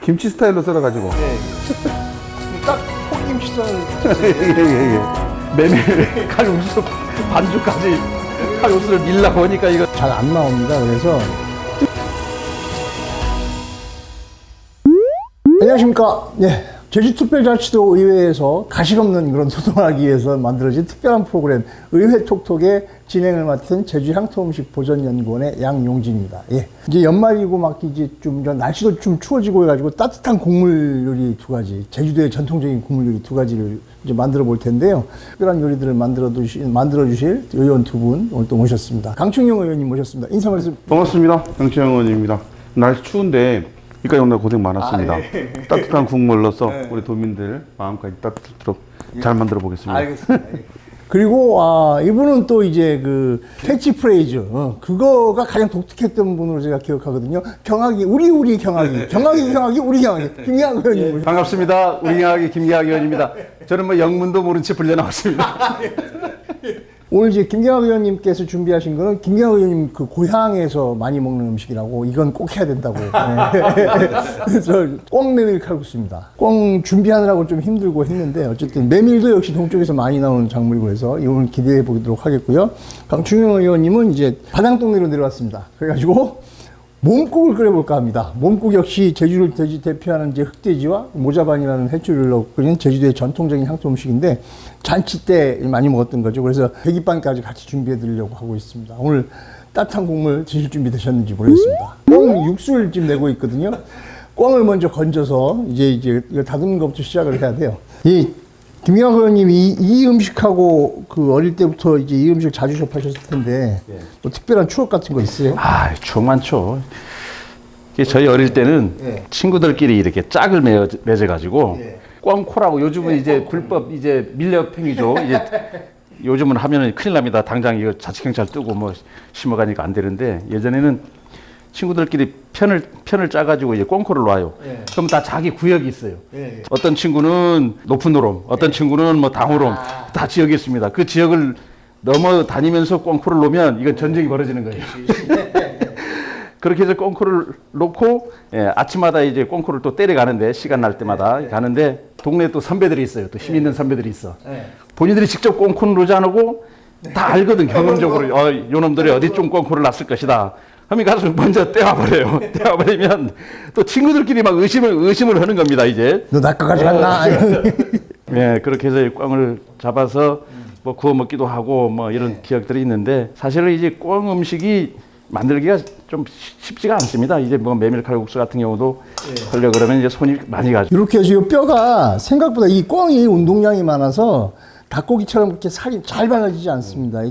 김치 스타일로 썰어가지고. 네. 딱 콩김치 썰. 예예예. 메밀 칼국수 반죽까지 칼국수를 밀라고 하니까 이거. 잘 안 나옵니다. 그래서 안녕하십니까. 네. 제주특별자치도 의회에서 가식 없는 그런 소통을 하기 위해서 만들어진 특별한 프로그램 의회 톡톡의 진행을 맡은 제주향토음식 보전연구원의 양용진입니다. 예. 이제 연말이고 막 이제 좀 날씨도 좀 추워지고 해가지고 따뜻한 국물 요리 두 가지, 제주도의 전통적인 국물 요리 두 가지를 이제 만들어 볼 텐데요. 특별한 요리들을 만들어 주실 의원 두 분 오늘 또 모셨습니다. 강충영 의원님 모셨습니다. 인사 말씀. 반갑습니다. 강치영 의원입니다. 날씨 추운데 여기까지 오느라 고생 많았습니다. 예. 따뜻한 국물 넣어서 예. 우리 도민들 마음까지 따뜻도록 잘 만들어 보겠습니다. 알겠습니다. 그리고 이분은 또 이제 그 캐치프레이즈 그거가 가장 독특했던 분으로 제가 기억하거든요. 경악이 우리 경악이 경악이 우리 경악이 김경학 의원님. 반갑습니다. 우리 경악의 김경학 의원입니다. 저는 뭐 영문도 모른 채 불려 나왔습니다. 오늘 이제 김경학 의원님께서 준비하신 거는 김경학 의원님 그 고향에서 많이 먹는 음식이라고 이건 꼭 해야 된다고. 네. 그래서 꿩 메밀 칼국수입니다. 꿩 준비하느라고 좀 힘들고 했는데 어쨌든 메밀도 역시 동쪽에서 많이 나오는 작물이고 해서 오늘 기대해 보도록 하겠고요. 강충영 의원님은 이제 바당동네로 내려왔습니다. 그래가지고 몸국을 끓여볼까 합니다. 몸국 역시 제주를 대표하는 이제 흑돼지와 모자반이라는 해초를 넣고 끓이는 제주도의 전통적인 향토 음식인데 잔치 때 많이 먹었던 거죠. 그래서 배깃반까지 같이 준비해 드리려고 하고 있습니다. 오늘 따뜻한 국물 드실 준비 되셨는지 모르겠습니다. 꿩 육수를 지금 내고 있거든요. 꿩을 먼저 건져서 이제 이거 다듬는 것부터 시작을 해야 돼요. 김경학 의원님 이 음식하고 그 어릴 때부터 이제 이 음식 자주 접하셨을 텐데 뭐 특별한 추억 같은 거 있어요? 추억 많죠. 저희 어릴 때는 친구들끼리 이렇게 짝을 맺어가지고 꿩코라고 요즘은 이제 불법 이제 밀렵행위죠. 이제 요즘은 하면은 큰일 납니다. 당장 이거 자치경찰 뜨고 뭐 심어가니까 안 되는데 예전에는 친구들끼리 편을 짜가지고 이제 꿩코를 놔요. 그럼 다 자기 구역이 있어요. 어떤 친구는 높은 오름, 어떤 친구는 뭐 당오름, 다 지역이 있습니다. 그 지역을 넘어 다니면서 꿩코를 놓으면 이건 전쟁이 벌어지는 거예요. 그렇게 해서 꿩코를 놓고 아침마다 이제 꿩코를 또 때려가는데 시간 날 때마다 가는데 동네에 또 선배들이 있어요. 또 힘 있는 선배들이 있어. 본인들이 직접 꿩코는 놓지 않고 다 알거든 경험적으로. 요놈들이 어디쯤 꿩코를 놨을 것이다. 그럼 가서 먼저 떼와버려요. 떼와버리면 또 친구들끼리 막 의심을 하는 겁니다, 이제. 너 나 거 가져갔나? 네, 그렇게 해서 꿩을 잡아서 뭐 구워 먹기도 하고 뭐 이런 기억들이 있는데 사실은 이제 꿩 음식이 만들기가 좀 쉽지가 않습니다. 이제 뭐 메밀 칼국수 같은 경우도 하려 그러면 이제 손이 많이 가죠. 이렇게 해서 이 뼈가 생각보다 이 꿩이 운동량이 많아서 닭고기처럼 그렇게 살이 잘 발라지지 않습니다.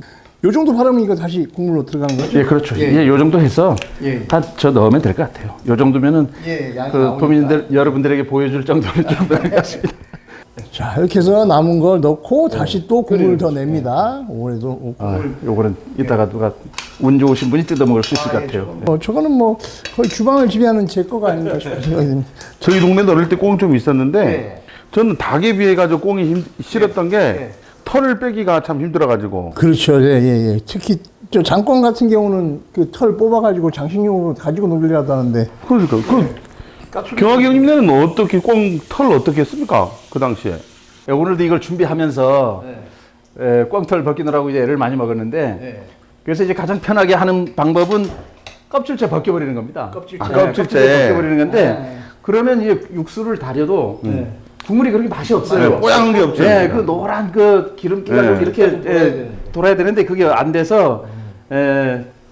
요 정도 바르면 이거 다시 국물로 들어가는 거죠? 예, 그렇죠. 예, 요 정도 해서 다 저 넣으면 될 것 같아요. 요 정도면은 그 도민들 여러분들에게 보여줄 정도는 좀 될 것 같습니다. 자, 이렇게 해서 남은 걸 넣고 다시 또 국물을 더 냅니다. 올해도. 요거는 이따가 누가 운 좋으신 분이 뜯어 먹을 수 있을 것 같아요. 저거는 뭐 거의 주방을 지배하는 제 거가 아닌가 싶은 생각이 듭니다. 저희 동네도 어릴 때 꽁 좀 있었는데 저는 닭에 비해 가지고 꽁이 싫었던 게 털을 빼기가 참 힘들어가지고. 그렇죠. 예. 특히 저 장권 같은 경우는 그 털 뽑아가지고 장식용으로 가지고 놀리라도 하는데. 그러니까 경학이 형님네는 어떻게 꽁 털 어떻게 했습니까? 그 당시에. 오늘도 이걸 준비하면서 꽁털 벗기느라고 이제 애를 많이 먹었는데 그래서 이제 가장 편하게 하는 방법은 껍질째 벗겨버리는 겁니다. 껍질째 벗겨버리는 건데 그러면 이제 육수를 달여도 국물이 그렇게 맛이 없어요. 뽀얀 게 없죠. 그 노란 그 기름기가 좀 이렇게 돌아야 되는데 그게 안 돼서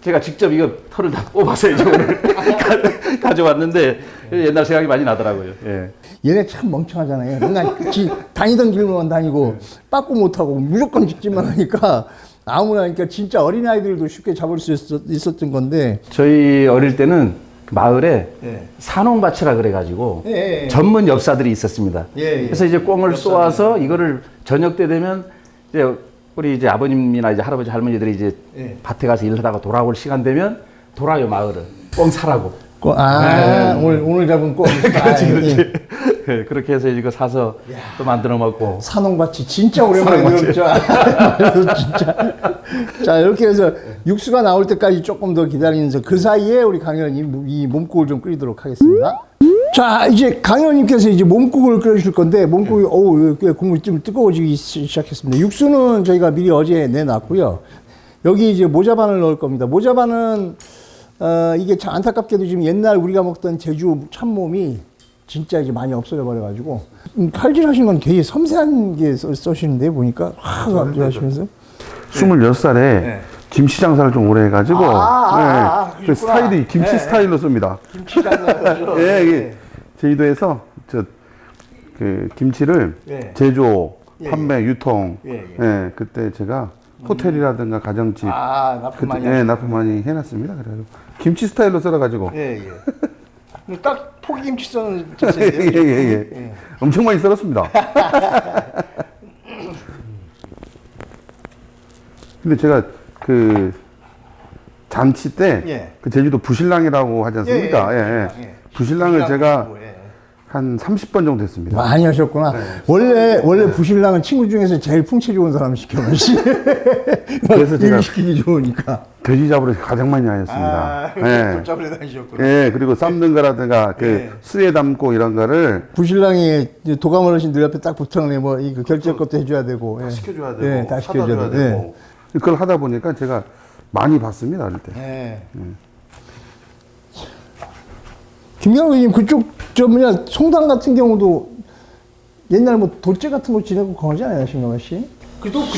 제가 직접 이거 털을 다 뽑아서 이제 오늘 가져왔는데 옛날 생각이 많이 나더라고요. 얘네 참 멍청하잖아요. 맨날 다니던 길로만 다니고 빠꾸 못하고 무조건 직진만 하니까 아무나 그러니까 진짜 어린아이들도 쉽게 잡을 수 있었던 건데 저희 어릴 때는 그 마을에 산홍밭이라 그래가지고 전문 엽사들이 있었습니다. 그래서 이제 꽁을 쏘아서 이거를 저녁 때 되면 이제 우리 이제 아버님이나 이제 할아버지 할머니들이 이제 밭에 가서 일하다가 돌아올 시간 되면 돌아요 마을을 꽁 사라고. 오늘 잡은 꽁. 그렇지. 그렇게 해서 이거 사서 또 만들어 먹고. 산홍밭이 진짜 오랜만에 들었죠. 진짜. 자, 이렇게 해서 육수가 나올 때까지 조금 더 기다리면서 그 사이에 우리 강 의원님 이 몸국을 좀 끓이도록 하겠습니다. 자, 이제 강 의원님께서 이제 몸국을 끓여주실 건데, 몸국이, 어우, 국물이 좀 뜨거워지기 시작했습니다. 육수는 저희가 미리 어제 내놨고요. 여기 이제 모자반을 넣을 겁니다. 모자반은, 이게 참 안타깝게도 지금 옛날 우리가 먹던 제주 참몸이 진짜 이제 많이 없어져 버려가지고, 칼질 하신 건 되게 섬세한 게 써시는데, 보니까, 확 하시면서. 26살에 김치 장사를 좀 오래 해가지고, 그 그러시구나. 스타일이 김치 스타일로 씁니다. 김치 장사죠. 예, 예. 제주도에서 그 김치를 제조, 판매, 유통, 예, 그때 제가 호텔이라든가 가정집, 납품 많이 예, 납품 많이 해놨습니다. 그래가지고 김치 스타일로 썰어가지고, 예, 예. 딱 포기김치 써는 예, 자체인데요. 예. 엄청 많이 썰었습니다. 근데 제가 그 잔치 때 그 제주도 부신랑이라고 하지 않습니까? 예. 부신랑을 제가 한 30번 정도 했습니다. 많이 하셨구나. 원래 부신랑은 친구 중에서 제일 풍채 좋은 사람 시켜놓으시. 그래서 제가 시키기 좋으니까. 돼지 잡으러 가장 많이 다녔습니다. 예. 잡으러 다니셨구나. 예, 그리고 삶는 거라든가 그 수에 담고 이런 거를 부신랑이 이제 도감 어르신들 옆에 딱 붙어놓네. 뭐 이거 결제 것도 해줘야 되고. 다 시켜줘야 되고, 예, 다 시켜줘야 되고. 그걸 하다 보니까 제가 많이 봤습니다, 어릴 때. 예. 김경호 의원님 그쪽 송당 같은 경우도 옛날 뭐 돛제 같은 거 지내고 그러지 않아요, 신경호 씨?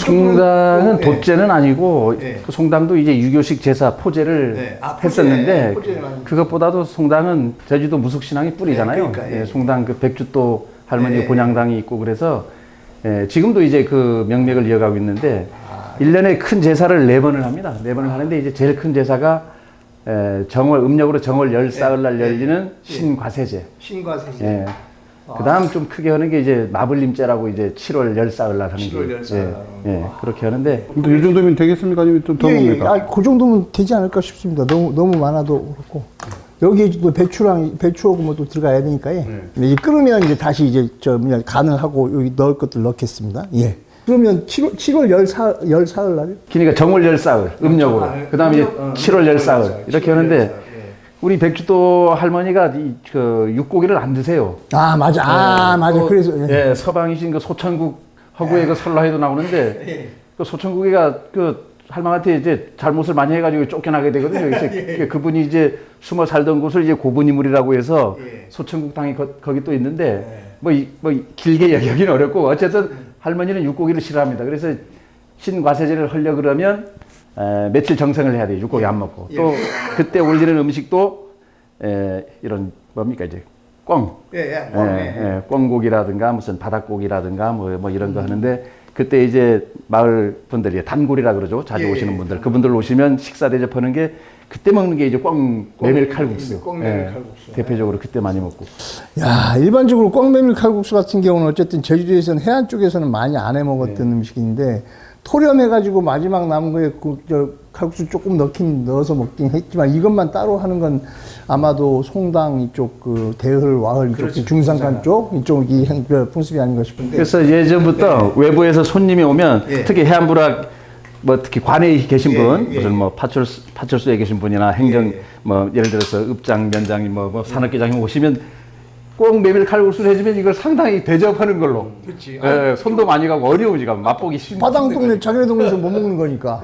송당은 돛제는 아니고 그 송당도 이제 유교식 제사 포제를 했었는데 그것보다도 송당은 제주도 무속신앙이 뿌리잖아요. 송당 그 백주도 할머니 본향당이 있고 그래서 지금도 이제 그 명맥을 이어가고 있는데 1년에 큰 제사를 4번을 합니다. 4번을 하는데 이제 제일 큰 제사가 정월 음력으로 정월 14일날 열리는 신과세제. 신과세제. 예. 그다음 좀 크게 하는 게 이제 마블림제라고 이제 7월 14일날 하는 7월 게 14일. 예, 그렇게 하는데 이 정도면 되겠습니까? 아니면 좀 더 뭡니까? 그 정도면 되지 않을까 싶습니다. 너무 많아도 그렇고. 여기에 또 배추하고 뭐 또 들어가야 되니까, 이제 끓으면 이제 다시 이제 간을 하고 여기 넣을 것들 넣겠습니다. 예. 그러면 7월 14일 날? 그러니까 정월 14일 음력으로 그다음에 이제 7월 14일 이렇게 하는데 우리 백주도 할머니가 그 육고기를 안 드세요. 맞아. 그래서. 예, 서방이신 그 소천국 허구의 그 설라에도 나오는데 그 소천국이가 그 할망한테 이제 잘못을 많이 해가지고 쫓겨나게 되거든요. 그래서 그분이 이제 숨어 살던 곳을 이제 고분이물이라고 해서 소천국 당이 거기 또 있는데 뭐 길게 이야기하기는 어렵고 어쨌든 할머니는 육고기를 싫어합니다. 그래서 신과세제를 하려 그러면 며칠 정성을 해야 돼요. 육고기 안 먹고 또 그때 올리는 음식도 이런 뭡니까 이제 꿩, 꿩고기라든가 무슨 바닥고기라든가 뭐 이런 거 하는데 그때 이제 마을 분들이 단골이라 그러죠. 자주 오시는 분들 그분들 오시면 식사 대접하는 게 그때 먹는 게 이제 꿩 메밀 칼국수. 대표적으로 그때 많이 먹고. 야, 일반적으로 꿩 메밀 칼국수 같은 경우는 어쨌든 제주도에서는 해안 쪽에서는 많이 안 해 먹었던 음식인데 토렴해가지고 마지막 남은 거에 칼국수 조금 넣어서 먹긴 했지만 이것만 따로 하는 건 아마도 송당 이쪽 그 대흘 와흘 이쪽 중산간 쪽 이쪽이 풍습이 아닌가 싶은데. 그래서 예전부터 외부에서 손님이 오면 특히 해안부락 뭐 특히 관에 계신 분 무슨 뭐 파출소에 계신 분이나 행정 뭐 예를 들어서 읍장 면장님 뭐 산업계장님 오시면 꼭 메밀 칼국수를 해주면 이걸 상당히 대접하는 걸로. 그렇지. 손도 많이 가고 어려우지가 맛보기 쉽. 바당 동네 자기네 동네에서 못 먹는 거니까.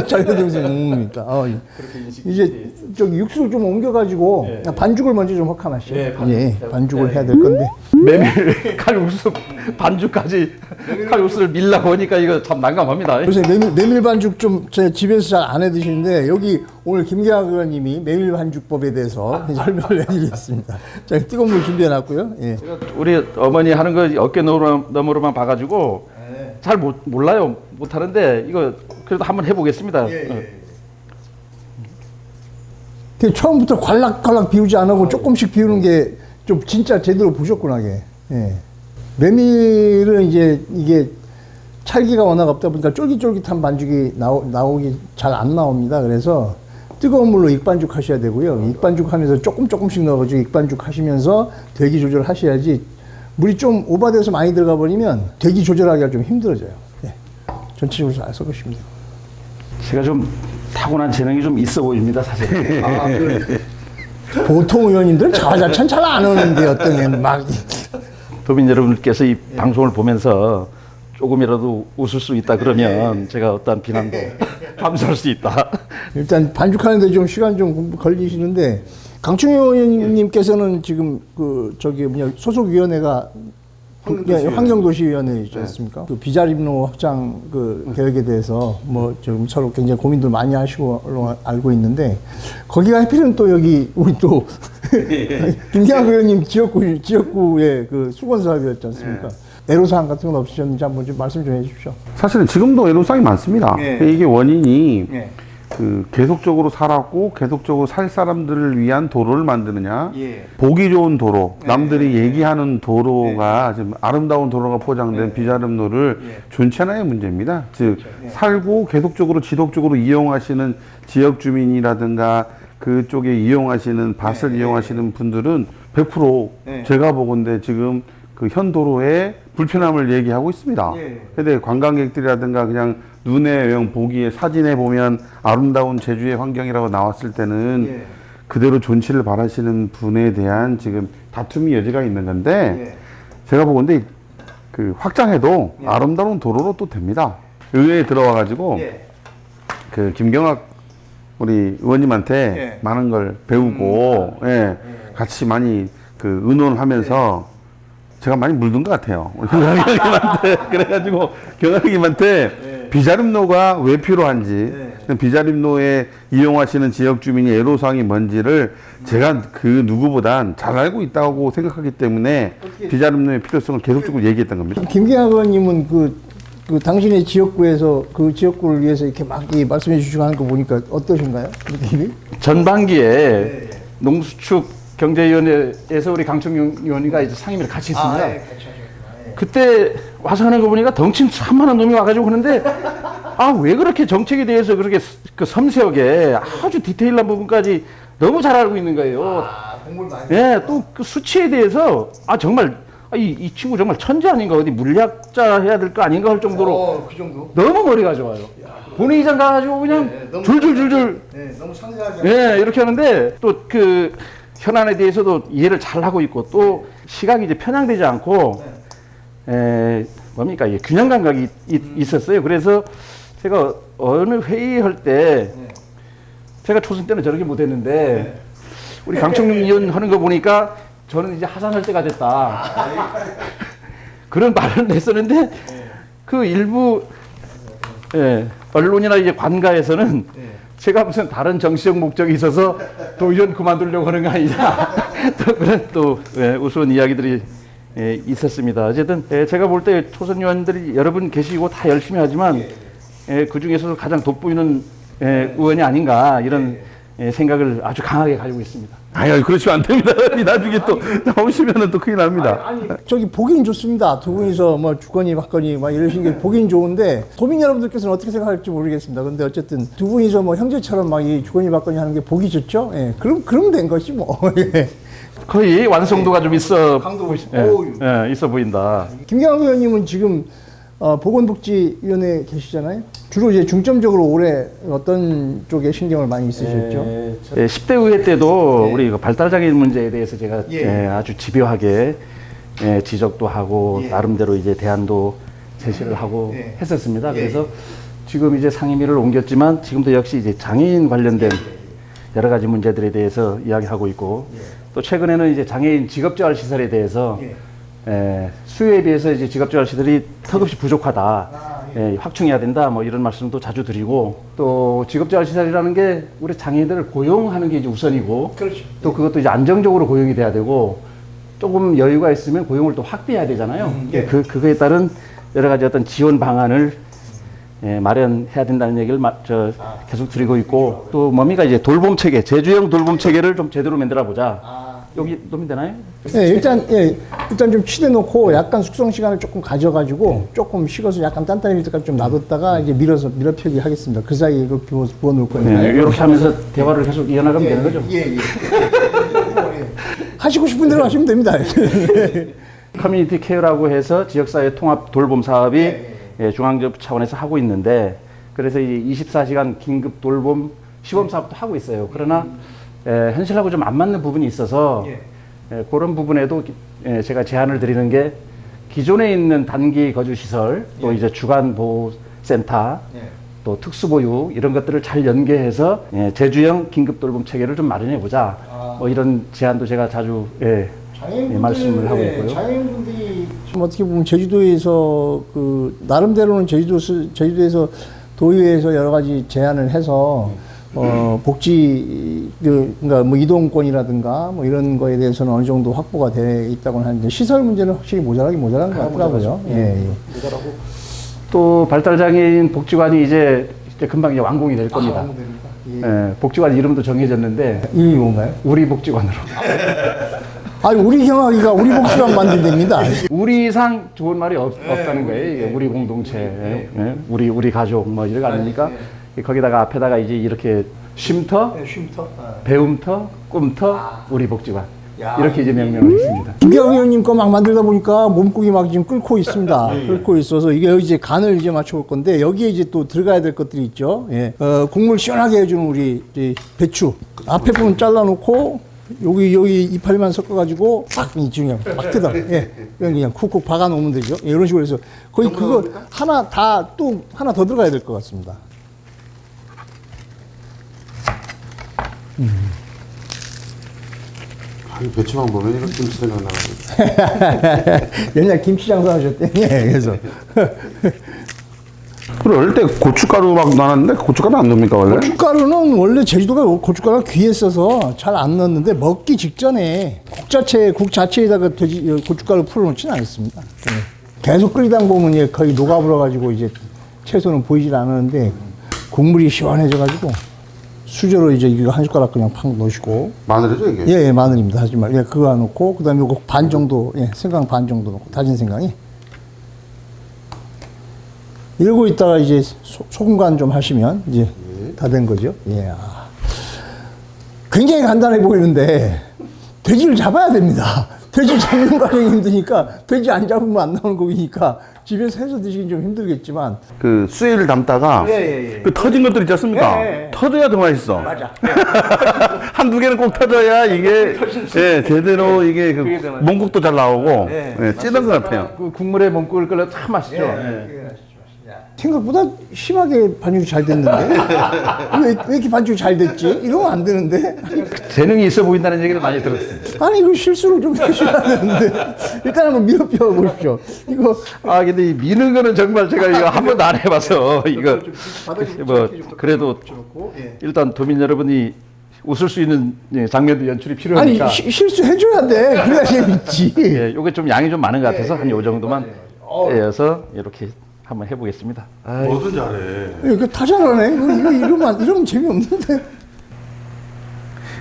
자기네 동네에서 못 먹으니까. 이제 저기 육수를 좀 옮겨가지고 반죽을 먼저 좀 헛감하시죠. 반죽을 해야 될 건데. 메밀 칼국수 반죽까지 칼국수를 밀라 보니까 이거 참 난감합니다. 요새 메밀 반죽 좀 제 집에서 잘 안 해 드시는데 여기 오늘 김계학 의원님이 메밀 반죽법에 대해서 설명을 해드리겠습니다. 자, 뜨거운 물 준비해놨고요. 우리 어머니 하는 거 어깨 너머로만 봐가지고 잘 몰라요. 못하는데 이거 그래도 한번 해보겠습니다. 처음부터 괄락괄락 비우지 않고 조금씩 비우는 게 좀 진짜 제대로 보셨구나. 메밀은 이제 이게 찰기가 워낙 없다 보니까 쫄깃쫄깃한 반죽이 나오기 잘 안 나옵니다. 그래서 뜨거운 물로 익반죽 하셔야 되고요. 익반죽 하면서 조금씩 넣어가지고 익반죽 하시면서 대기 조절 하셔야지 물이 좀 오버돼서 많이 들어가 버리면 대기 조절하기가 좀 힘들어져요. 전체적으로 잘 섞으시면 돼요. 제가 좀 타고난 재능이 좀 있어 보입니다, 사실. 그래. 보통 의원님들은 자화자찬 잘 안 오는데 어떤 애는 막 도민 여러분께서 이 방송을 보면서 조금이라도 웃을 수 있다 그러면 제가 어떤 비난도 감수할 수 있다. 일단 반죽하는데 좀 시간 좀 걸리시는데 강충 의원님께서는 지금 그 저기 뭐냐 소속위원회가 환경도시위원회 있지 않습니까? 그 비자림로 확장 그 계획에 대해서 뭐 좀 서로 굉장히 고민들 많이 하시고 걸로 알고 있는데 거기가 하필은 또 여기 우리 또 김기학 의원님 지역구의 그 수건 사업이었지 않습니까? 애로사항 같은 건 없으셨는지 한번 좀 말씀 좀 해주십시오. 사실은 지금도 애로사항이 많습니다. 이게 원인이 그 계속적으로 살았고 계속적으로 살 사람들을 위한 도로를 만드느냐, 보기 좋은 도로, 남들이 얘기하는 도로가 지금 아름다운 도로가 포장된 비자름로를 존치하나의 문제입니다. 즉 살고 계속적으로 지속적으로 이용하시는 지역 주민이라든가 그쪽에 이용하시는 밭을 이용하시는 분들은 100% 제가 보건대 지금 그 현 도로에 불편함을 얘기하고 있습니다. 근데 관광객들이라든가 그냥 눈에 영 보기에 사진에 보면 아름다운 제주의 환경이라고 나왔을 때는 그대로 존치를 바라시는 분에 대한 지금 다툼이 여지가 있는 건데 제가 보건대 그 확장해도 아름다운 도로로 또 됩니다. 의회에 들어와 가지고 그 김경학 우리 의원님한테 많은 걸 배우고 같이 많이 그 의논하면서 제가 많이 물든 것 같아요. 우리 경학님한테 그래가지고 경학님한테 비자림로가 왜 필요한지 비자림로에 이용하시는 지역 주민이 애로사항이 뭔지를 제가 그 누구보단 잘 알고 있다고 생각하기 때문에 비자림로의 필요성을 계속적으로 얘기했던 겁니다. 김기학 의원님은 그 당신의 지역구에서 그 지역구를 위해서 이렇게 막 말씀해 주시고 하는 거 보니까 어떠신가요? 느낌이? 전반기에 농수축 경제위원회에서 우리 강청용 의원이가 이제 상임위를 같이 했습니다. 그때 와서 하는 거 보니까 덩치 산만한 놈이 와가지고 그러는데 왜 그렇게 정책에 대해서 그렇게 그 섬세하게 아주 디테일한 부분까지 너무 잘 알고 있는 거예요. 공부를 많이. 또 그 수치에 대해서 정말 이 친구 정말 천재 아닌가 어디 물리학자 해야 될 거 아닌가 할 정도로 그 정도? 너무 머리가 좋아요. 본회의장 가가지고 그냥 줄줄줄줄 너무 상세하지. 이렇게 하는데 또 그 현안에 대해서도 이해를 잘 하고 있고 또 시각이 이제 편향되지 않고 뭡니까 이게 균형 감각이 있었어요. 그래서 제가 어느 회의할 때 제가 초선 때는 저렇게 못했는데 우리 강청룡 의원 하는 거 보니까 저는 이제 하산할 때가 됐다. 그런 말을 냈었는데 그 일부 언론이나 이제 관가에서는 제가 무슨 다른 정치적 목적이 있어서 도의원 그만두려고 하는 거 아니냐. 또 그런 또 우스운 이야기들이 있었습니다. 어쨌든 제가 볼 때 초선 의원들이 여러 분 계시고 다 열심히 하지만 그 중에서도 가장 돋보이는 의원이 아닌가 이런 생각을 아주 강하게 가지고 있습니다. 그러시면 안 됩니다. 나중에 또 나오시면 또 큰일 납니다. 저기 보기는 좋습니다. 두 분이서 뭐 주거니 받거니 막 이러신 게 보기는 좋은데 도민 여러분들께서는 어떻게 생각할지 모르겠습니다. 근데 어쨌든 두 분이서 뭐 형제처럼 막 이 주거니 받거니 하는 게 보기 좋죠. 그럼 된 것이 뭐. 거의 완성도가 좀 있어 있어 보인다. 김경학 의원님은 지금 보건복지위원회에 계시잖아요. 주로 이제 중점적으로 올해 어떤 쪽에 신경을 많이 쓰셨죠? 10대 의회 때도 우리 발달장애인 문제에 대해서 제가 아주 집요하게 지적도 하고 나름대로 이제 대안도 제시를 하고 했었습니다. 그래서 지금 이제 상임위를 옮겼지만 지금도 역시 이제 장애인 관련된 여러 가지 문제들에 대해서 이야기하고 있고 또 최근에는 이제 장애인 직업재활 시설에 대해서 수요에 비해서 이제 직업재활 시설이 턱없이 부족하다. 확충해야 된다. 뭐 이런 말씀도 자주 드리고 또 직업재활 시설이라는 게 우리 장애인들을 고용하는 게 이제 우선이고 그렇죠. 또 그것도 이제 안정적으로 고용이 돼야 되고 조금 여유가 있으면 고용을 또 확대해야 되잖아요. 그거에 따른 여러 가지 어떤 지원 방안을 마련해야 된다는 얘기를 계속 드리고 있고 또 뭡니까 이제 돌봄 체계, 제주형 돌봄 체계를 좀 제대로 만들어 보자. 여기 놓으면 되나요? 일단 좀 치대 놓고 약간 숙성 시간을 조금 가져가지고 조금 식어서 약간 단단해질 때까지 좀 놔뒀다가 이제 밀어펴기 하겠습니다. 그 사이에 이걸 부어 놓을 거니까. 이렇게 하면서 대화를 계속 이어나가면 되는 거죠? 하시고 싶은 대로 하시면 됩니다. 커뮤니티 케어라고 해서 지역사회 통합 돌봄 사업이 중앙정부 차원에서 하고 있는데 그래서 이 24시간 긴급 돌봄 시범 사업도 하고 있어요. 그러나 현실하고 좀 안 맞는 부분이 있어서 그런 부분에도 제가 제안을 드리는 게 기존에 있는 단기 거주 시설 또 이제 주간 보호 센터 또 특수보육 이런 것들을 잘 연계해서 제주형 긴급 돌봄 체계를 좀 마련해 보자. 뭐 이런 제안도 제가 자주 말씀을 하고 있고요. 장애인분들이 좀 어떻게 보면 제주도에서 그 나름대로는 제주도에서 도의회에서 여러 가지 제안을 해서 복지 그러니까 뭐 이동권이라든가 뭐 이런 거에 대해서는 어느 정도 확보가 돼 있다고 하는데 시설 문제는 확실히 모자란 것 같더라고요. 모자라고. 또 발달장애인 복지관이 이제 금방 이제 완공이 될 겁니다. 복지관 이름도 정해졌는데 이름이 뭔가요? 우리 복지관으로. 아니 우리 경학이가 우리 복지관 만든답니다. 우리 이상 좋은 말이 없다는 거예요. 이게 우리 공동체, 우리 가족 뭐 이런 거 아닙니까? 거기다가 앞에다가 이제 이렇게 쉼터, 배움터, 꿈터, 우리 복지관 이렇게 이제 명명을 했습니다. 김기학 의원님 거 막 만들다 보니까 몸국이 막 지금 끓고 있습니다. 끓고 있어서 이게 이제 간을 이제 맞춰볼 건데 여기에 이제 또 들어가야 될 것들이 있죠. 국물 시원하게 해주는 우리 배추 앞에 부분 잘라놓고 여기 이파리만 섞어가지고 막 그냥 막 뜯어. 그냥 쿡쿡 박아놓으면 되죠. 이런 식으로 해서 거의 그거 하나 더 들어가야 될 것 같습니다. 배추만 보면 이런 김치 생각나가지고. 옛날 김치 장사하셨대. 그래서. 그래, 어릴 때 고춧가루 막 나눴는데 고춧가루 안 넣습니까 원래? 고춧가루는 원래 제주도가 고춧가루가 귀했어서 잘 안 넣었는데 먹기 직전에 국 자체에다가 고춧가루 풀어놓지는 않습니다. 계속 끓이다 보면 거의 녹아버려가지고 이제 채소는 보이질 않았는데 국물이 시원해져가지고 수저로 이제 이거 한 숟가락 그냥 팍 넣으시고. 마늘이죠 이게? 예, 마늘입니다. 하지만 그거 넣고 그다음에 요거 반 정도 생강 반 정도 넣고 다진 생강이. 이러고 있다가 이제 소금 간 좀 하시면 이제 다 된 거죠. 굉장히 간단해 보이는데 돼지를 잡아야 됩니다. 돼지 잡는 과정이 힘드니까 돼지 안 잡으면 안 나오는 거니까 집에서 해서 드시긴 좀 힘들겠지만 그 쇠를 담다가 그 터진 것들 있지 않습니까? 터져야 더 맛있어. 맞아. 한두 개는 꼭 터져야 이게 제대로 이게 그 몽국도 잘 나오고 찌는 것 같아요. 그 국물에 몸국을 끓여 참 맛있죠. 생각보다 심하게 반죽이 잘 됐는데 왜 이렇게 반죽이 잘 됐지? 이러면 안 되는데. 재능이 있어 보인다는 얘기를 많이 들었습니다. 아니 이거 실수를 좀 해줘야 되는데 일단 한번 밀어펴 보십시오. 이거 근데 이 미는 거는 정말 제가 이거 한 번도 안 해봐서 이거 뭐 그래도 일단 도민 여러분이 웃을 수 있는 장면도 연출이 필요하니까. 아니 실수해줘야 돼. 그래야 재밌지. 요게 좀 양이 좀 많은 것 같아서 한 요 정도만 떼어서 이렇게 한번 해보겠습니다. 뭐든 잘해. 이거 다 잘하네. 이러면 재미없는데.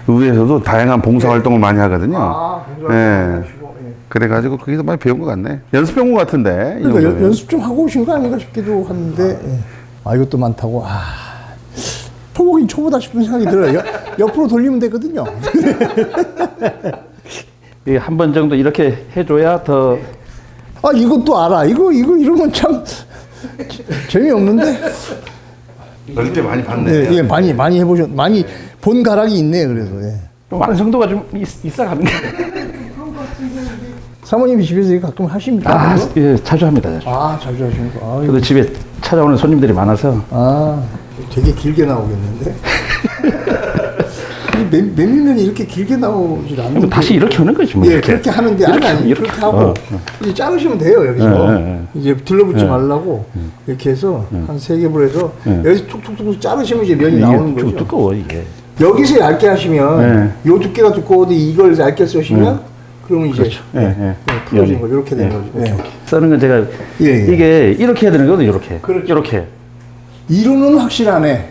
의회에서도 다양한 봉사활동을 많이 하거든요. 그래가지고 거기서 많이 배운 것 같네. 연습해온 것 같은데. 그러니까 연습 좀 하고 오신 거 아닌가 싶기도 한데. 이것도 많다고. 초보긴 초보다 싶은 생각이 들어요. 옆으로 돌리면 되거든요. 한 번 정도 이렇게 해줘야 더. 이것도 알아. 이러면 참 재미없는데. 어릴 때 많이 봤네. 많이 해보셨, 많이 본 가락이 있네, 그래서. 좀 완성도가 좀 있어가는 게. 사모님이 집에서 이거 가끔 하십니까? 자주 합니다. 자주 하십니까? 저도 집에 찾아오는 손님들이 많아서. 되게 길게 나오겠는데? 메밀면이 이렇게 길게 나오질 않는데. 다시 이렇게 하는 거지, 뭐. 그렇게 하는데, 이렇게 하고, 이제 자르시면 돼요, 여기서. 이제 들러붙지 말라고, 이렇게 해서, 한 3개분 해서, 여기서 툭툭툭 자르시면 이제 면이 나오는 거죠. 좀 두꺼워, 이게. 여기서 얇게 하시면, 요 두께가 두꺼워도 이걸 얇게 쓰시면, 그러면 이제, 풀어지는 거죠. 이렇게 되는 거죠. 써는 건 제가, 이게 이렇게 해야 되는 거거든요, 이렇게. 그렇죠. 이렇게. 이론은 확실하네.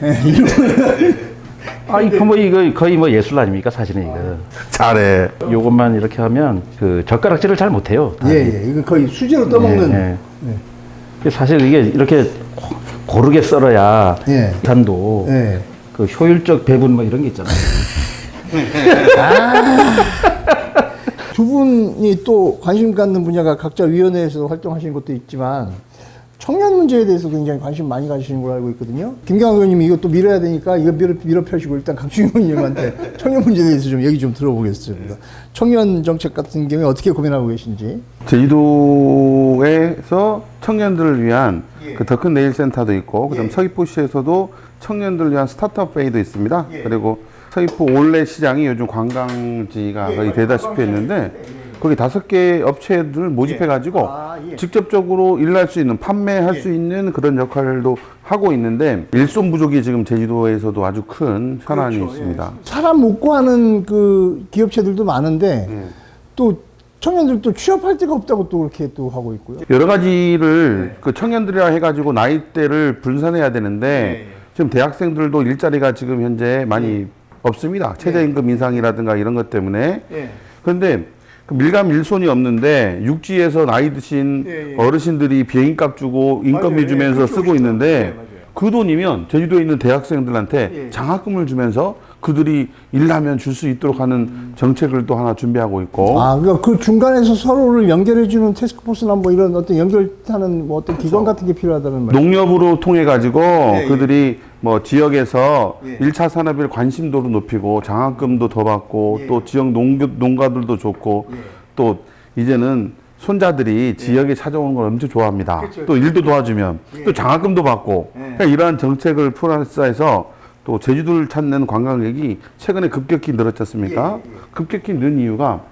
이거 거의 뭐 예술 아닙니까, 사실은 이거. 잘해. 요것만 이렇게 하면 그 젓가락질을 잘 못해요. 이거 거의 수제로 떠먹는. 사실 이게 이렇게 고르게 썰어야 산도 그 효율적 배분 뭐 이런 게 있잖아요. 두 분이 또 관심 갖는 분야가 각자 위원회에서 활동하시는 것도 있지만 청년 문제에 대해서 굉장히 관심 많이 가지시는 걸로 알고 있거든요. 김경학 의원님이 이것도 밀어야 되니까 이거 밀어 펴시고 일단 강충희 의원님한테 청년 문제에 대해서 좀 얘기 좀 들어보겠습니다. 청년 정책 같은 경우에 어떻게 고민하고 계신지. 제주도에서 청년들을 위한 그 더 큰 네일센터도 있고, 그다음 서귀포시에서도 청년들을 위한 스타트업 베이도 있습니다. 그리고 서귀포 올레 시장이 요즘 관광지가 거의 되다시피 했는데, 거기 5개 업체들을 모집해가지고 직접적으로 일할 수 있는, 판매할 수 있는 그런 역할도 하고 있는데, 일손 부족이 지금 제주도에서도 아주 큰 현안이 있습니다. 사람 못 구하는 그 기업체들도 많은데 또 청년들도 취업할 데가 없다고 또 그렇게 또 하고 있고요. 여러 가지를 그 청년들이라 해가지고 나이대를 분산해야 되는데, 지금 대학생들도 일자리가 지금 현재 많이 없습니다. 최저임금 인상이라든가 이런 것 때문에. 그런데 그 밀감 일손이 없는데 육지에서 나이 드신 어르신들이 비행값 주고 인건비 주면서 쓰고 있는데, 그 돈이면 제주도에 있는 대학생들한테 장학금을 주면서 그들이 일하면 줄 수 있도록 하는 정책을 또 하나 준비하고 있고. 그러니까 그 중간에서 서로를 연결해주는 태스크포스나 뭐 이런 어떤 연결하는 뭐 어떤 기관 같은 게 필요하다는 말이죠. 농협으로 통해 가지고 그들이 뭐 지역에서 1차 산업을 관심도를 높이고 장학금도 더 받고 또 지역 농가들도 좋고 또 이제는 손자들이 지역에 찾아오는 걸 엄청 좋아합니다. 또 일도 도와주면 또 장학금도 받고, 그러니까 이러한 정책을 플러스해서 또 제주도를 찾는 관광객이 최근에 급격히 늘었지 않습니까? 급격히 는 이유가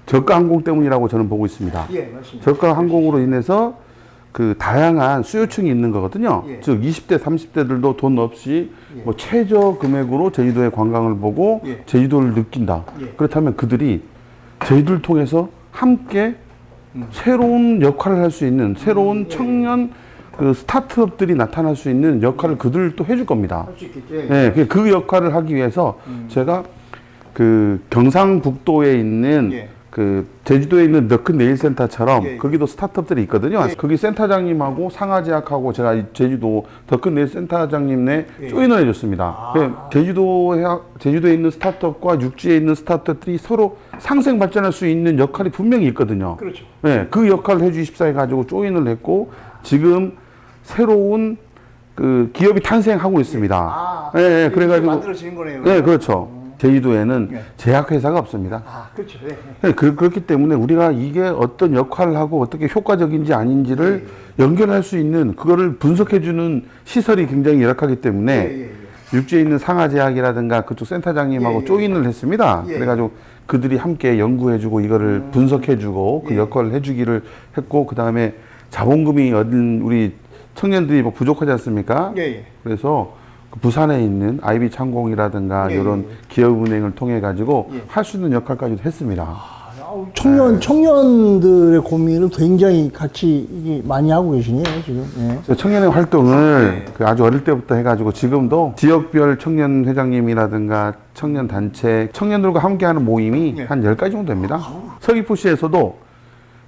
저가 항공 때문이라고 저는 보고 있습니다. 저가 항공으로 인해서 그 다양한 수요층이 있는 거거든요. 즉 20대, 30대들도 돈 없이 뭐 최저 금액으로 제주도의 관광을 보고 제주도를 느낀다. 그렇다면 그들이 제주도를 통해서 함께 새로운 역할을 할 수 있는 새로운 청년 그 스타트업들이 나타날 수 있는 역할을 그들 또 해줄 겁니다. 네, 그 역할을 하기 위해서 제가 그 경상북도에 있는 그 제주도에 있는 더 큰 네일센터처럼 거기도 스타트업들이 있거든요. 거기 센터장님하고 상하제약하고 제가 제주도 더 큰 네일센터장님네 조인을 해줬습니다. 제주도에 있는 스타트업과 육지에 있는 스타트업들이 서로 상생 발전할 수 있는 역할이 분명히 있거든요. 그렇죠. 네, 그 역할을 해주십사 해가지고 조인을 했고 지금 새로운 그 기업이 탄생하고 있습니다. 네, 그래가지고 만들어지는 거네요. 네, 그렇죠. 제주도에는 제약회사가 없습니다. 그렇죠. 그렇기 때문에 우리가 이게 어떤 역할을 하고 어떻게 효과적인지 아닌지를 연결할 수 있는 그거를 분석해주는 시설이 굉장히 열악하기 때문에 육지에 있는 상하제약이라든가 그쪽 센터장님하고 조인을 했습니다. 그래가지고 그들이 함께 연구해주고 이거를 분석해주고 그 역할을 해주기를 했고, 그 다음에 자본금이 얻은 우리 청년들이 뭐 부족하지 않습니까? 그래서 부산에 있는 아이비 창공이라든가 이런 기업은행을 통해 가지고 할 수 있는 역할까지도 했습니다. 청년들의 고민을 굉장히 같이 많이 하고 계시네요, 지금. 청년의 활동을 그 아주 어릴 때부터 해가지고 지금도 지역별 청년 회장님이라든가 청년 단체, 청년들과 함께하는 모임이 한 10가지 정도 됩니다. 서귀포시에서도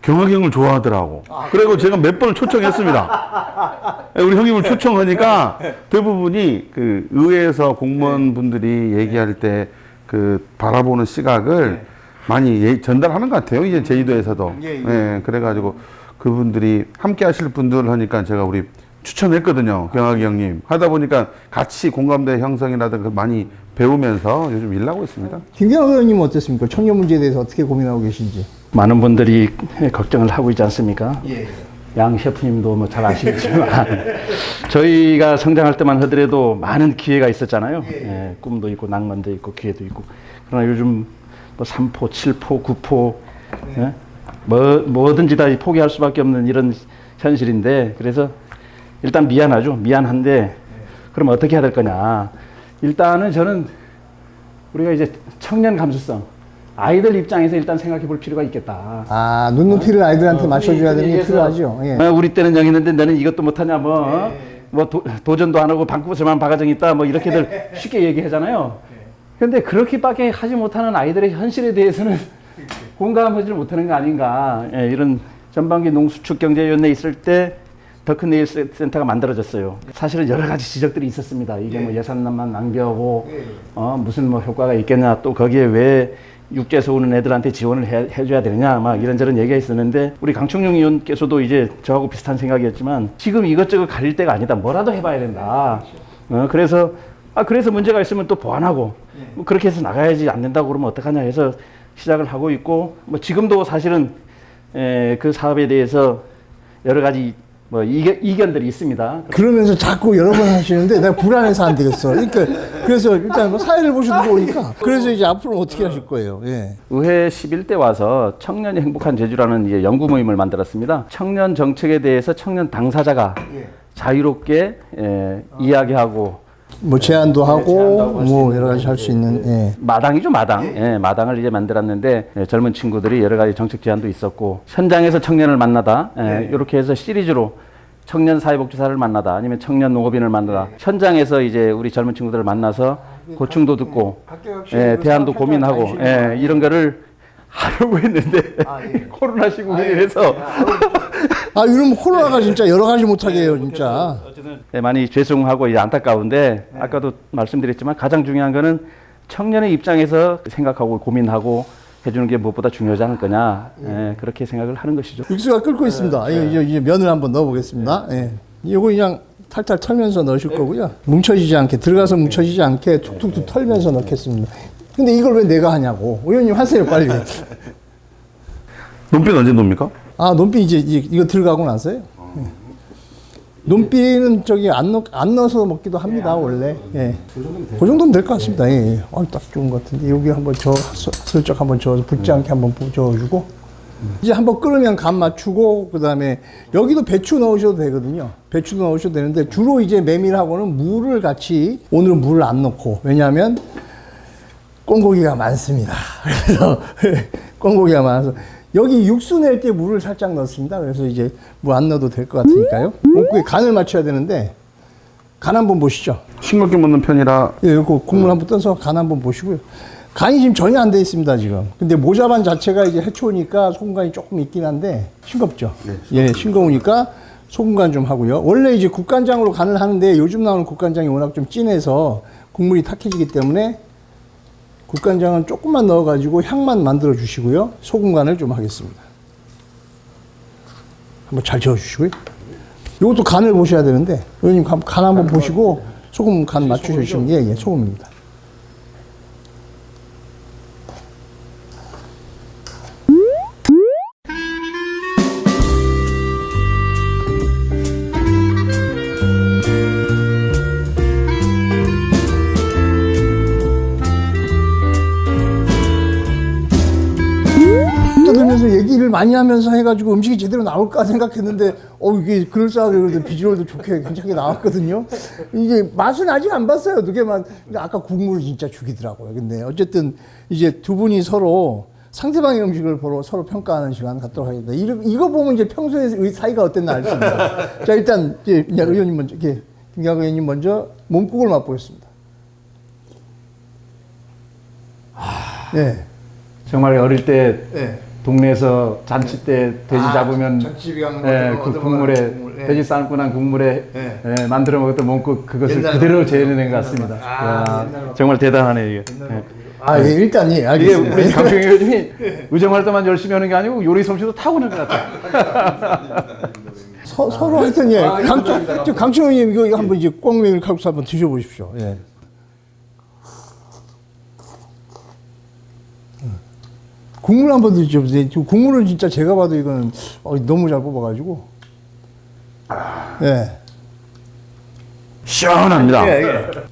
경화경을 좋아하더라고. 그리고 제가 몇 번을 초청했습니다. 우리 형님을 초청하니까 대부분이 그 의회에서 공무원분들이 얘기할 때 그 바라보는 시각을 많이 전달하는 것 같아요. 이제 제주도에서도. 그래가지고 그분들이 함께 하실 분들 하니까 제가 우리 추천했거든요. 경학이 형님. 하다 보니까 같이 공감대 형성이라든가 많이 배우면서 요즘 일하고 있습니다. 김경학 의원님은 어떻습니까? 청년 문제에 대해서 어떻게 고민하고 계신지. 많은 분들이 걱정을 하고 있지 않습니까? 양 셰프님도 뭐 잘 아시겠지만 저희가 성장할 때만 하더라도 많은 기회가 있었잖아요. 꿈도 있고 낭만도 있고 기회도 있고. 그러나 요즘 뭐 3포, 7포, 9포 뭐든지 다 포기할 수밖에 없는 이런 현실인데, 그래서 일단 미안하죠. 미안한데 그럼 어떻게 해야 될 거냐. 일단은 저는 우리가 이제 청년 감수성, 아이들 입장에서 일단 생각해 볼 필요가 있겠다. 눈높이를 아이들한테 맞춰줘야 되는 게 필요하죠. 우리 때는 여기 있는데 너는 이것도 못하냐, 도전도 안 하고 방구석만 박아정 있다, 뭐 이렇게들 쉽게 얘기하잖아요. 그런데 그렇게밖에 하지 못하는 아이들의 현실에 대해서는 공감하지 못하는 거 아닌가. 이런 전반기 농수축경제위원회 있을 때 더 큰 네일 센터가 만들어졌어요. 사실은 여러 가지 지적들이 있었습니다. 이게 뭐 예산만 낭비하고 무슨 뭐 효과가 있겠냐, 또 거기에 왜 육지에서 오는 애들한테 지원을 해줘야 되느냐, 막 이런저런 얘기가 있었는데, 우리 강청룡 의원께서도 이제 저하고 비슷한 생각이었지만 지금 이것저것 가릴 때가 아니다. 뭐라도 해봐야 된다. 그래서 문제가 있으면 또 보완하고 뭐 그렇게 해서 나가야지. 안 된다고 그러면 어떡하냐 해서 시작을 하고 있고, 뭐 지금도 사실은 그 사업에 대해서 여러 가지 뭐 이견들이 있습니다. 그러면서 자꾸 여러 번 하시는데 내가 불안해서 안 되겠어. 그러니까 그래서 일단 뭐 사회를 보셔도 좋으니까. 그래서 이제 앞으로 어떻게 하실 거예요? 예. 의회 11대 와서 청년이 행복한 제주라는 이제 연구 모임을 만들었습니다. 청년 정책에 대해서 청년 당사자가 자유롭게 이야기하고 뭐 제안도 하고 뭐 여러 가지 할 수 있는. 예. 마당이죠, 마당. 마당을 이제 만들었는데 젊은 친구들이 여러 가지 정책 제안도 있었고, 현장에서 청년을 만나다 이렇게 해서 시리즈로 청년 사회복지사를 만나다, 아니면 청년 농업인을 만나다, 현장에서 이제 우리 젊은 친구들을 만나서 고충도 듣고 대안도 고민하고 이런 거를 하려고 했는데 코로나 시국이라서 이러면 코로나가 진짜 여러 가지 못하게 해요, 진짜. 많이 죄송하고 이제 안타까운데, 아까도 말씀드렸지만 가장 중요한 거는 청년의 입장에서 생각하고 고민하고 해주는 게 무엇보다 중요하지 않을 거냐, 그렇게 생각을 하는 것이죠. 육수가 끓고 있습니다. 이제 면을 한번 넣어보겠습니다. 이거 그냥 탈탈 털면서 넣으실 거고요. 뭉쳐지지 않게, 들어가서 뭉쳐지지 않게 툭툭툭 털면서 넣겠습니다. 근데 이걸 왜 내가 하냐고. 의원님 하세요, 빨리. 논빛 언제 놓습니까? 논비 이제 이거 들어가고 나서요. 논비는 저기 안 넣어서 먹기도 합니다, 원래. 그 정도면 될 것 같습니다. 딱 좋은 것 같은데. 여기 한번 슬쩍 한번 저어서 붙지 않게 한번 저어주고. 이제 한번 끓으면 간 맞추고, 그 다음에 여기도 배추 넣으셔도 되거든요. 배추도 넣으셔도 되는데, 주로 이제 메밀하고는 물을 같이, 오늘은 물을 안 넣고, 왜냐하면 꽁고기가 많습니다. 그래서 꽁고기가 많아서. 여기 육수 낼 때 물을 살짝 넣습니다. 그래서 이제 물 안 넣어도 될 것 같으니까요. 꽁국에 간을 맞춰야 되는데, 간 한번 보시죠. 싱겁게 먹는 편이라. 이거 국물 한번 떠서 간 한번 보시고요. 간이 지금 전혀 안 돼 있습니다, 지금. 근데 모자반 자체가 이제 해초니까 소금간이 조금 있긴 한데, 싱겁죠? 싱거우니까 소금간 좀 하고요. 원래 이제 국간장으로 간을 하는데, 요즘 나오는 국간장이 워낙 좀 진해서 국물이 탁해지기 때문에 국간장은 조금만 넣어가지고 향만 만들어 주시고요. 소금간을 좀 하겠습니다. 한번 잘 저어주시고요. 이것도 간을 보셔야 되는데, 의원님 간 한번 보시고 소금 간 맞추시면 소금입니다. 떠들면서 얘기를 많이 하면서 해가지고 음식이 제대로 나올까 생각했는데, 이게 그럴싸하게 그래도 비주얼도 좋게 괜찮게 나왔거든요. 이게 맛은 아직 안 봤어요, 두 개만. 근데 아까 국물을 진짜 죽이더라고요. 근데 어쨌든 이제 두 분이 서로 상대방의 음식을 보러 서로 평가하는 시간 갖도록 하겠습니다. 이거 보면 이제 평소에 사이가 어땠나 알 수 있습니다. 자, 일단 이제 의원님 먼저, 김기학 의원님 먼저 몸국을 맛보겠습니다. 정말 어릴 때 동네에서 잔치 때 돼지 잡으면 그 국물에 돼지 삶고 난 국물에 만들어 먹었던 몸국, 그것을 그대로 재현해낸 것 같습니다. 정말 대단하네요, 이게. 일단 이게 알겠습니다. 우리 강평 의원님이 의정활동만 열심히 하는 게 아니고 요리 솜씨도 타고난 것 같아요. 서로 하여튼 강춘 의원님 이거 한번 이제 꽁메밀 칼국수 한번 드셔보십시오. 국물 한번 드셔보세요. 국물은 진짜 제가 봐도 이거는 너무 잘 뽑아가지고. 시원합니다.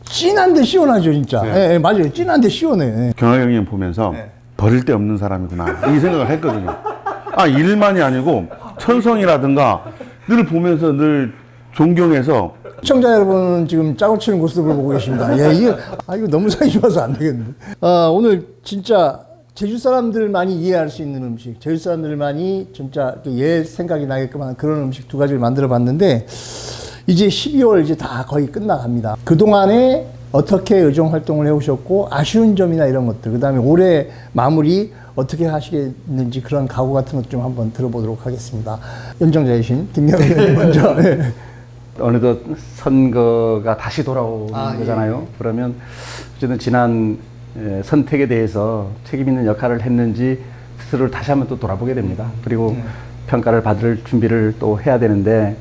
진한데 시원하죠, 진짜. 맞아요. 진한데 시원해. 경학 형님 보면서 버릴 데 없는 사람이구나, 이 생각을 했거든요. 일만이 아니고 천성이라든가 늘 보면서 늘 존경해서. 시청자 여러분은 지금 짜고 치는 모습을 보고 계십니다. 이거 너무 사이 좋아서 안 되겠는데. 오늘 진짜 제주 사람들만이 이해할 수 있는 음식, 제주 사람들만이 진짜 생각이 나게끔 하는 그런 음식 두 가지를 만들어 봤는데, 이제 12월 이제 다 거의 끝나갑니다. 그동안에 어떻게 의정 활동을 해오셨고, 아쉬운 점이나 이런 것들, 그 다음에 올해 마무리 어떻게 하시겠는지 그런 각오 같은 것 좀 한번 들어보도록 하겠습니다. 연정자이신 김경희 의원님 먼저. 네. 어느덧 선거가 다시 돌아오는 거잖아요. 예. 그러면 어쨌든 지난 선택에 대해서 책임 있는 역할을 했는지 스스로를 다시 한번 또 돌아보게 됩니다. 그리고 평가를 받을 준비를 또 해야 되는데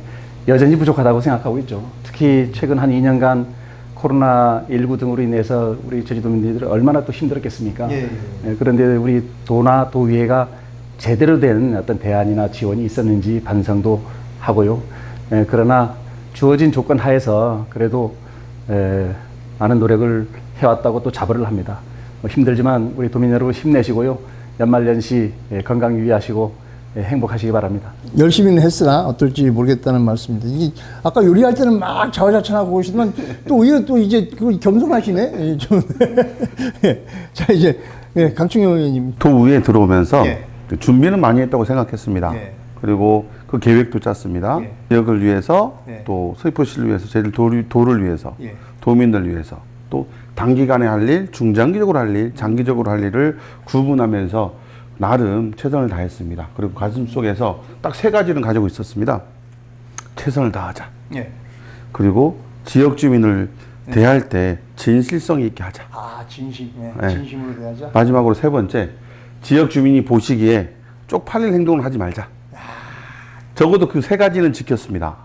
여전히 부족하다고 생각하고 있죠. 특히 최근 한 2년간 코로나19 등으로 인해서 우리 제주도민들이 얼마나 또 힘들었겠습니까? 그런데 우리 도나 도의회가 제대로 된 어떤 대안이나 지원이 있었는지 반성도 하고요. 그러나 주어진 조건 하에서 그래도 많은 노력을 해왔다고 또 자부를 합니다. 힘들지만 우리 도민 여러분 힘내시고요. 연말연시 건강 유의하시고 행복하시기 바랍니다. 열심히는 했으나 어떨지 모르겠다는 말씀입니다. 아까 요리할 때는 막 자화자찬하고 오시더만 또 오히려 또 이제 그 겸손하시네. 좀. 자 이제 강충영 의원님. 도의회 들어오면서 준비는 많이 했다고 생각했습니다. 그리고 그 계획도 짰습니다. 지역을 위해서 또 서귀포시를 위해서 저희들 도를 위해서 도민들을 위해서 또 단기간에 할 일, 중장기적으로 할 일, 장기적으로 할 일을 구분하면서 나름 최선을 다했습니다. 그리고 가슴 속에서 딱 3가지는 가지고 있었습니다. 최선을 다하자. 그리고 지역 주민을 대할 때 진실성 있게 하자. 진심. 진심으로 대하자. 마지막으로 3번째, 지역 주민이 보시기에 쪽팔릴 행동을 하지 말자. 적어도 그 3가지는 지켰습니다.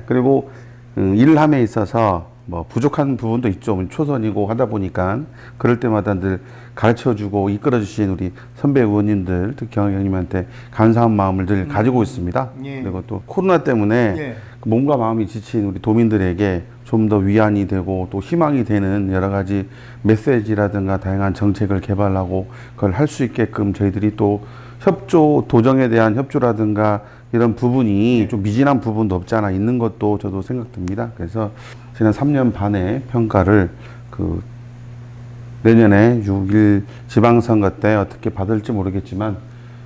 그리고 일을 함에 있어서 뭐 부족한 부분도 있죠. 초선이고 하다 보니까 그럴 때마다 늘 가르쳐주고 이끌어주신 우리 선배 의원님들, 특히 경희 형님한테 감사한 마음을 늘 가지고 있습니다. 그리고 또 코로나 때문에 몸과 마음이 지친 우리 도민들에게 좀 더 위안이 되고 또 희망이 되는 여러 가지 메시지라든가 다양한 정책을 개발하고 그걸 할 수 있게끔 저희들이 또 협조, 도정에 대한 협조라든가 이런 부분이 좀 미진한 부분도 없지 않아 있는 것도 저도 생각됩니다. 그래서 지난 3년 반의 평가를 내년에 6일 지방선거 때 어떻게 받을지 모르겠지만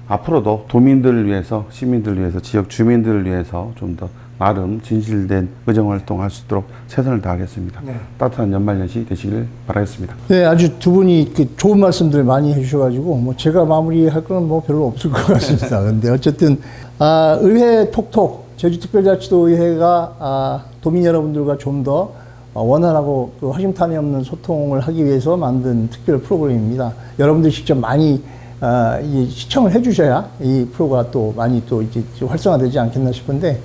앞으로도 도민들을 위해서, 시민들을 위해서, 지역 주민들을 위해서 좀 더 나름 진실된 의정활동할 수 있도록 최선을 다하겠습니다. 따뜻한 연말연시 되시길 바라겠습니다. 네, 아주 두 분이 좋은 말씀들 많이 해주셔가지고 뭐 제가 마무리할 거는 뭐 별로 없을 것 같습니다. 근데 어쨌든 의회 톡톡 제주특별자치도의회가 도민 여러분들과 좀 더 원활하고 허심탄회 없는 소통을 하기 위해서 만든 특별 프로그램입니다. 여러분들 직접 많이 시청을 해주셔야 이 프로가 또 많이 또 이제 활성화되지 않겠나 싶은데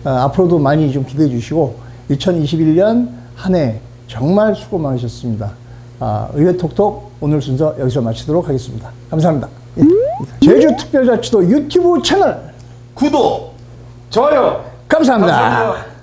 앞으로도 많이 좀 기대해 주시고 2021년 한 해 정말 수고 많으셨습니다. 의회 톡톡 오늘 순서 여기서 마치도록 하겠습니다. 감사합니다. 제주특별자치도 유튜브 채널 구독, 좋아요. 감사합니다. 감사합니다.